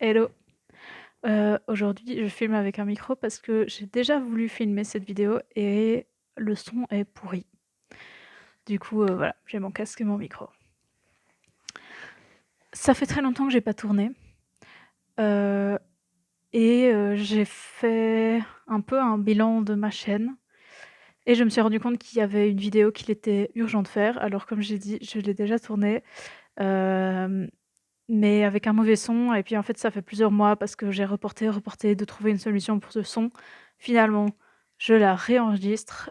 Hello. Aujourd'hui, je filme avec un micro parce que j'ai déjà voulu filmer cette vidéo et le son est pourri. Du coup, voilà, j'ai mon casque et mon micro. Ça fait très longtemps que j'ai pas tourné, heu j'ai fait un peu un bilan de ma chaîne et je me suis rendu compte qu'il y avait une vidéo qu'il était urgent de faire. Alors comme j'ai dit, je l'ai déjà tournée, hem, mais avec un mauvais son et puis en fait, ça fait plusieurs mois parce que j'ai reporté de trouver une solution pour ce son. Finalement, je la réenregistre,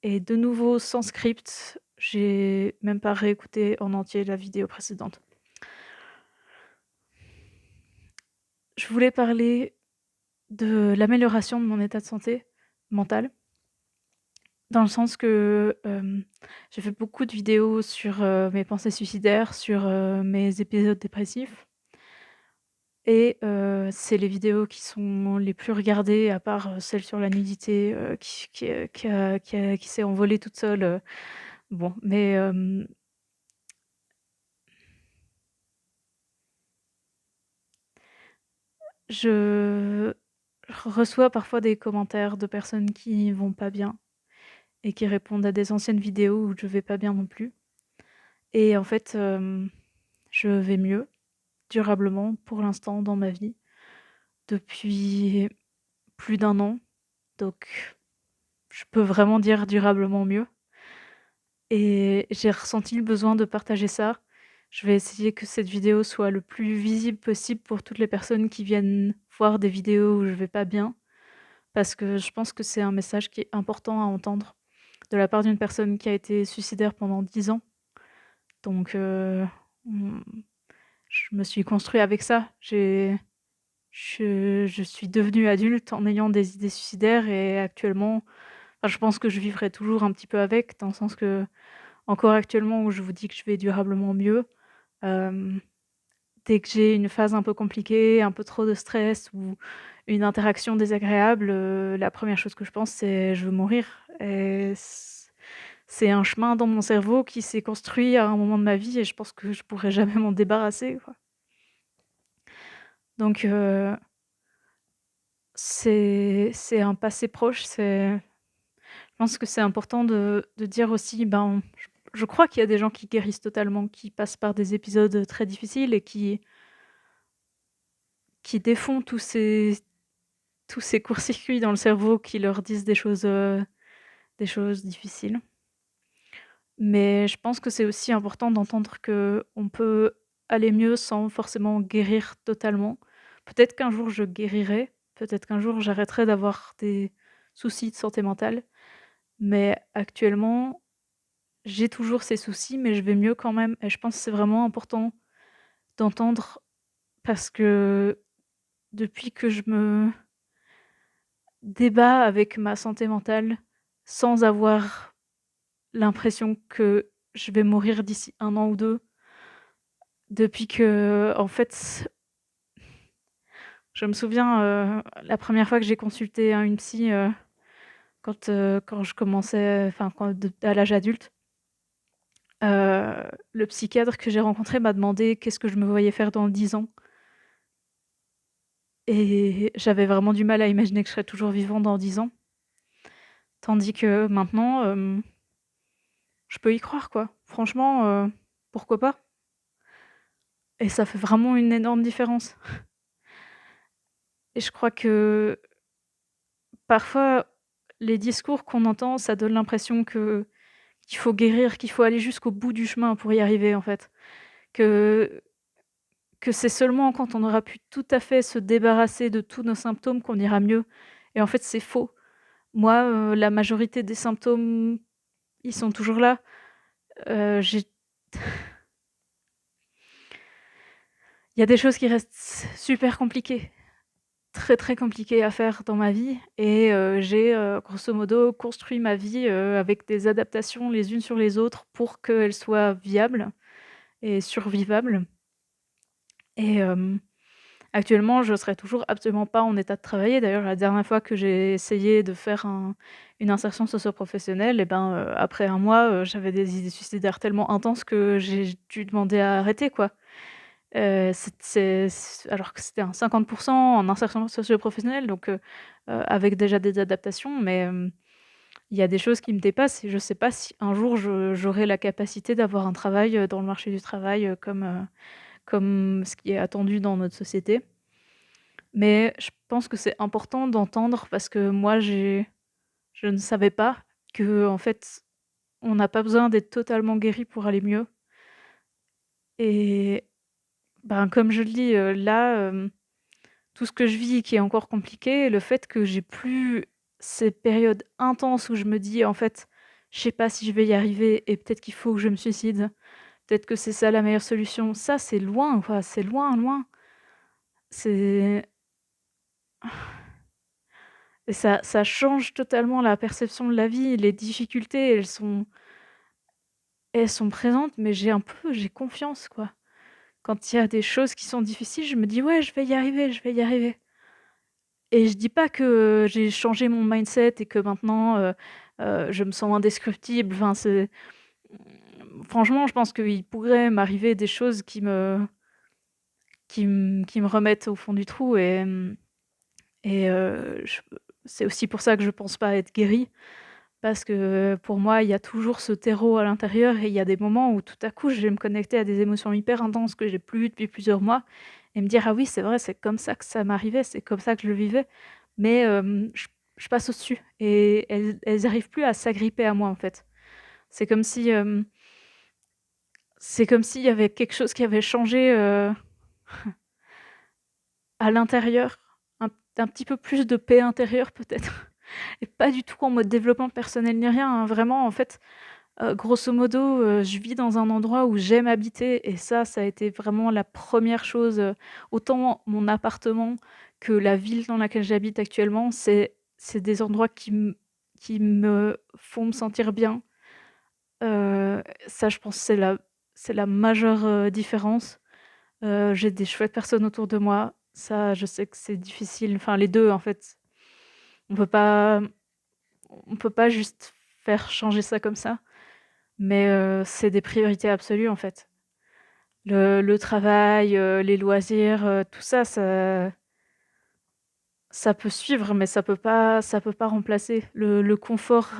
et de nouveau sans script. J'ai même pas réécouté en entier la vidéo précédente. Je voulais parler de l'amélioration de mon état de santé mentale, dans le sens que, j'ai fait beaucoup de vidéos sur, mes pensées suicidaires, sur, mes épisodes dépressifs. Et c'est les vidéos qui sont les plus regardées à part, celle sur la nudité, qui s'est envolée toute seule, bon, mais je reçois parfois des commentaires de personnes qui vont pas bien et qui répondent à des anciennes vidéos où je vais pas bien non plus et en fait, je vais mieux, durablement pour l'instant dans ma vie, depuis plus d'un an, donc je peux vraiment dire durablement mieux. Et j'ai ressenti le besoin de partager ça. Je vais essayer que cette vidéo soit le plus visible possible pour toutes les personnes qui viennent voir des vidéos où je vais pas bien, parce que je pense que c'est un message qui est important à entendre de la part d'une personne qui a été suicidaire pendant 10 ans. Donc mmh, je me suis construit avec ça. Je suis devenue adulte en ayant des idées suicidaires et actuellement, enfin, je pense que je vivrai toujours un petit peu avec, dans le sens que encore actuellement où je vous dis que je vais durablement mieux, hem, dès que j'ai une phase un peu compliquée, un peu trop de stress ou une interaction désagréable, la première chose que je pense, c'est: «Je veux mourir» et c'est un chemin dans mon cerveau qui s'est construit à un moment de ma vie et je pense que je pourrai jamais m'en débarrasser, quoi. Donc c'est un passé proche, je pense que c'est important de dire aussi, ben, je crois qu'il y a des gens qui guérissent totalement, qui passent par des épisodes, très difficiles et qui défont tous ces courts-circuits dans le cerveau qui leur disent des choses difficiles. Mais je pense que c'est aussi important d'entendre qu'on peut aller mieux sans forcément guérir totalement. Peut-être qu'un jour je guérirai, peut-être qu'un jour j'arrêterai d'avoir des soucis de santé mentale, mais actuellement, j'ai toujours ces soucis, mais je vais mieux quand même et je pense que c'est vraiment important d'entendre parce que depuis que je me débat avec ma santé mentale sans avoir l'impression que je vais mourir d'ici 1 an ou 2. Depuis que, en fait, je me souviens, la première fois que j'ai consulté, une psy, quand je commençais, enfin quand à l'âge adulte, le psychiatre que j'ai rencontré m'a demandé qu'est-ce que je me voyais faire dans 10 ans et j'avais vraiment du mal à imaginer que je serais toujours vivant dans 10 ans. Tandis que maintenant, je peux y croire quoi. Franchement, pourquoi pas? Et ça fait vraiment une énorme différence et je crois que parfois, les discours qu'on entend, ça donne l'impression qu'il faut guérir, qu'il faut aller jusqu'au bout du chemin pour y arriver, en fait. Que que c'est seulement quand on aura pu tout à fait se débarrasser de tous nos symptômes qu'on ira mieux et en fait, c'est faux. Moi, la majorité des symptômes, ils sont toujours là. J'ai il y a des choses qui restent super compliquées. Très, très compliqué à faire dans ma vie et j'ai, grosso modo construit ma vie, avec des adaptations les unes sur les autres pour qu'elles soient viables et survivables et actuellement, je serais toujours absolument pas en état de travailler. D'ailleurs, la dernière fois que j'ai essayé de faire une insertion socio-professionnelle et ben, après 1 mois, j'avais des idées suicidaires tellement intenses que j'ai dû demander à arrêter, quoi. Alors que c'était un 50 en insertion socio-professionnelle, donc avec déjà des adaptations, mais il y a des choses qui me dépassent et je sais pas si un jour j'aurai la capacité d'avoir un travail, dans le marché du travail, comme ce qui est attendu dans notre société. Mais je pense que c'est important d'entendre parce que moi je ne savais pas que en fait, on n'a pas besoin d'être totalement guéri pour aller mieux et ben, comme je le dis, là, tout ce que je vis qui est encore compliqué, le fait que j'ai plus ces périodes intenses où je me dis: «En fait, je sais pas si je vais y arriver et peut-être qu'il faut que je me suicide, peut-être que c'est ça la meilleure solution». Ça, c'est loin quoi, c'est loin, loin. C'est et ça change totalement la perception de la vie. Les difficultés, elles sont présentes, mais j'ai confiance quoi. Quand il y a des choses qui sont difficiles, je me dis: «Ouais, je vais y arriver, je vais y arriver». Et je dis pas que j'ai changé mon mindset et que maintenant, je me sens indestructible. Enfin, franchement, je pense qu'il pourrait m'arriver des choses qui me remettent au fond du trou je c'est aussi pour ça que je pense pas être guérie. Parce que pour moi, il y a toujours ce terreau à l'intérieur et il y a des moments où tout à coup, je vais me connecter à des émotions hyper intenses que j'ai plus eues depuis plusieurs mois et me dire: «Ah oui, c'est vrai, c'est comme ça que ça m'arrivait, c'est comme ça que je le vivais». Mais je passe au-dessus et elles arrivent plus à s'agripper à moi, en fait. C'est comme si, c'est comme s'il y avait quelque chose qui avait changé, à l'intérieur, un petit peu plus de paix intérieure peut-être et pas du tout en mode développement personnel ni rien, hein. Vraiment, en fait, grosso modo, je vis dans un endroit où j'aime habiter et ça a été vraiment la première chose, autant mon appartement que la ville dans laquelle j'habite actuellement, c'est des endroits qui me font me sentir bien. Ça je pense c'est la majeure, différence. J'ai des chouettes personnes autour de moi. Ça, je sais que c'est difficile, enfin les 2 en fait. On peut pas on peut pas juste faire changer ça comme ça, mais c'est des priorités absolues en fait. Le travail, les loisirs, tout ça, ça peut suivre, mais ça peut pas remplacer le confort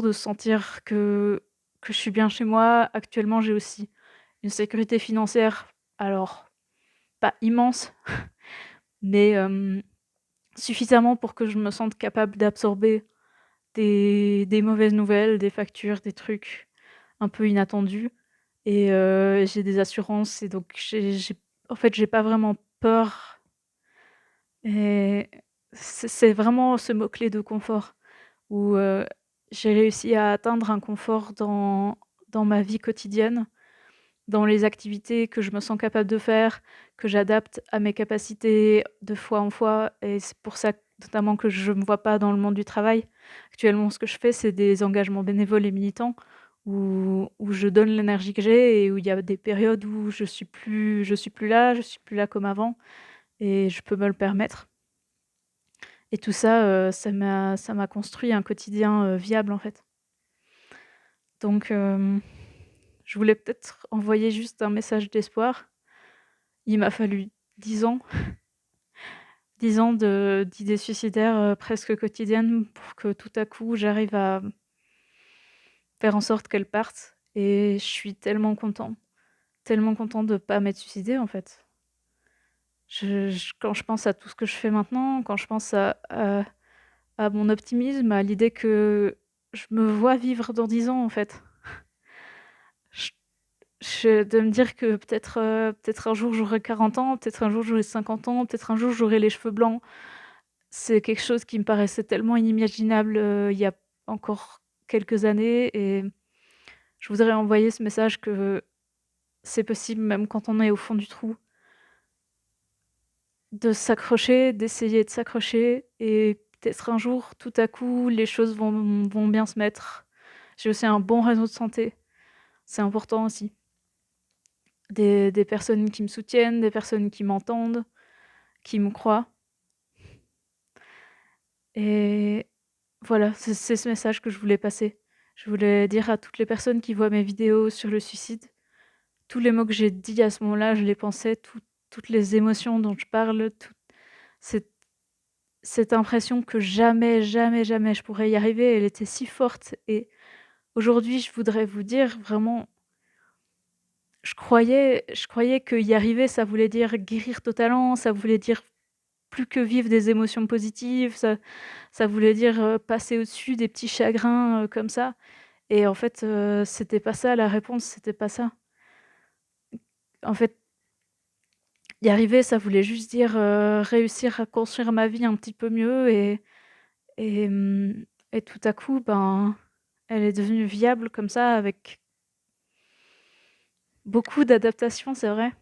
de sentir que je suis bien chez moi. Actuellement, j'ai aussi une sécurité financière, alors pas immense, mais suffisamment pour que je me sente capable d'absorber des mauvaises nouvelles, des factures, des trucs un peu inattendus et j'ai des assurances et donc en fait, j'ai pas vraiment peur et c'est vraiment ce mot-clé de confort où, j'ai réussi à atteindre un confort dans ma vie quotidienne, dans les activités que je me sens capable de faire, que j'adapte à mes capacités de fois en fois et c'est pour ça notamment que je me vois pas dans le monde du travail. Actuellement, ce que je fais, c'est des engagements bénévoles et militants où je donne l'énergie que j'ai et où il y a des périodes où je suis plus là comme avant et je peux me le permettre et tout ça, ça m'a construit un quotidien, viable, en fait. Donc je voulais peut-être envoyer juste un message d'espoir. Il m'a fallu 10 ans, 10 ans d'idées suicidaires, presque quotidiennes pour que tout à coup j'arrive à faire en sorte qu'elles partent et je suis tellement content de pas m'être suicidée, en fait. Quand je pense à tout ce que je fais maintenant, quand je pense à mon optimisme, à l'idée que je me vois vivre dans 10 ans, en fait. Je de me dire que peut-être un jour j'aurai 40 ans, peut-être un jour j'aurai 50 ans, peut-être un jour j'aurai les cheveux blancs. C'est quelque chose qui me paraissait tellement inimaginable, il y a encore quelques années et je voudrais envoyer ce message que c'est possible même quand on est au fond du trou, de s'accrocher, d'essayer de s'accrocher et peut-être un jour, tout à coup, les choses vont bien se mettre. J'ai aussi un bon réseau de santé, c'est important aussi. Des personnes qui me soutiennent, des personnes qui m'entendent, qui me croient et voilà, c'est ce message que je voulais passer. Je voulais dire à toutes les personnes qui voient mes vidéos sur le suicide tous les mots que j'ai dit à ce moment-là, je les pensais, toutes les émotions dont je parle, toute cette cette impression que jamais, jamais, jamais je pourrais y arriver, elle était si forte et aujourd'hui, je voudrais vous dire vraiment, je croyais que y arriver, ça voulait dire guérir totalement, ça voulait dire plus que vivre des émotions positives, ça voulait dire, passer au-dessus des petits chagrins, comme ça et en fait, c'était pas ça la réponse, c'était pas ça. En fait, y arriver, ça voulait juste dire, réussir à construire ma vie un petit peu mieux et et tout à coup, ben, elle est devenue viable comme ça avec beaucoup d'adaptations, c'est vrai.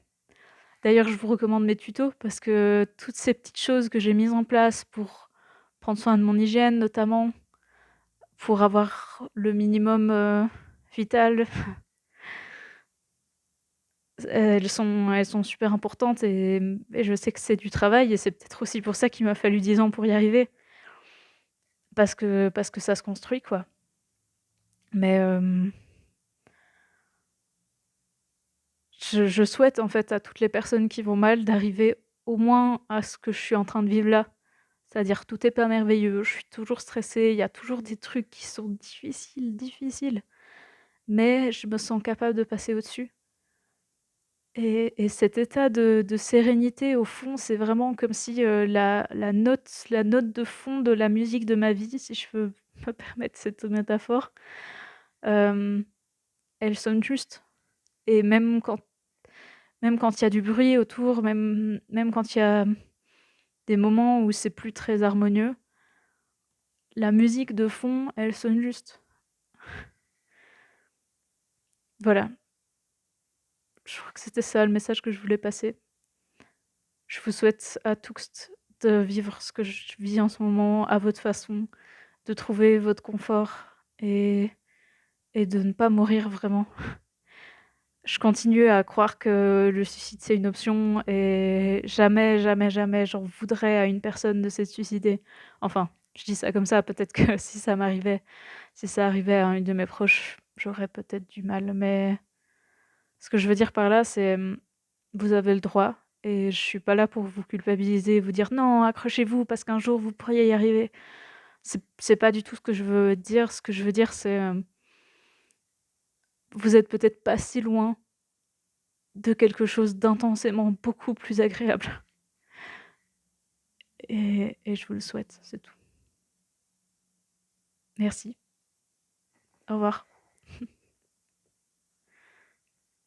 D'ailleurs, je vous recommande mes tutos parce que toutes ces petites choses que j'ai mises en place pour prendre soin de mon hygiène notamment, pour avoir le minimum, vital, elles sont super importantes et je sais que c'est du travail et c'est peut-être aussi pour ça qu'il m'a fallu 10 ans pour y arriver. Parce que ça se construit, quoi. Mais, je souhaite, en fait, à toutes les personnes qui vont mal d'arriver au moins à ce que je suis en train de vivre là. C'est-à-dire tout est pas merveilleux, je suis toujours stressée, il y a toujours des trucs qui sont difficiles, difficiles, mais je me sens capable de passer au-dessus et cet état de sérénité, au fond, c'est vraiment comme si, la note de fond de la musique de ma vie, si je peux me permettre cette métaphore, hem, elle sonne juste et même quand il y a du bruit autour, même quand il y a des moments où c'est plus très harmonieux, la musique de fond, elle sonne juste. Voilà, je crois que c'était ça le message que je voulais passer. Je vous souhaite à tous de vivre ce que je vis en ce moment à votre façon, de trouver votre confort et et de ne pas mourir vraiment. Je continue à croire que le suicide, c'est une option et jamais, jamais, jamais j'en voudrais à une personne de s'être suicidée. Enfin, je dis ça comme ça, peut-être que si ça arrivait à une de mes proches, j'aurais peut-être du mal, mais ce que je veux dire par là, c'est, vous avez le droit et je suis pas là pour vous culpabiliser et vous dire: «Non, accrochez-vous parce qu'un jour vous pourriez y arriver». C'est pas du tout ce que je veux dire. Ce que je veux dire, c'est, vous êtes peut-être pas si loin de quelque chose d'intensément beaucoup plus agréable et je vous le souhaite, c'est tout. Merci. Au revoir.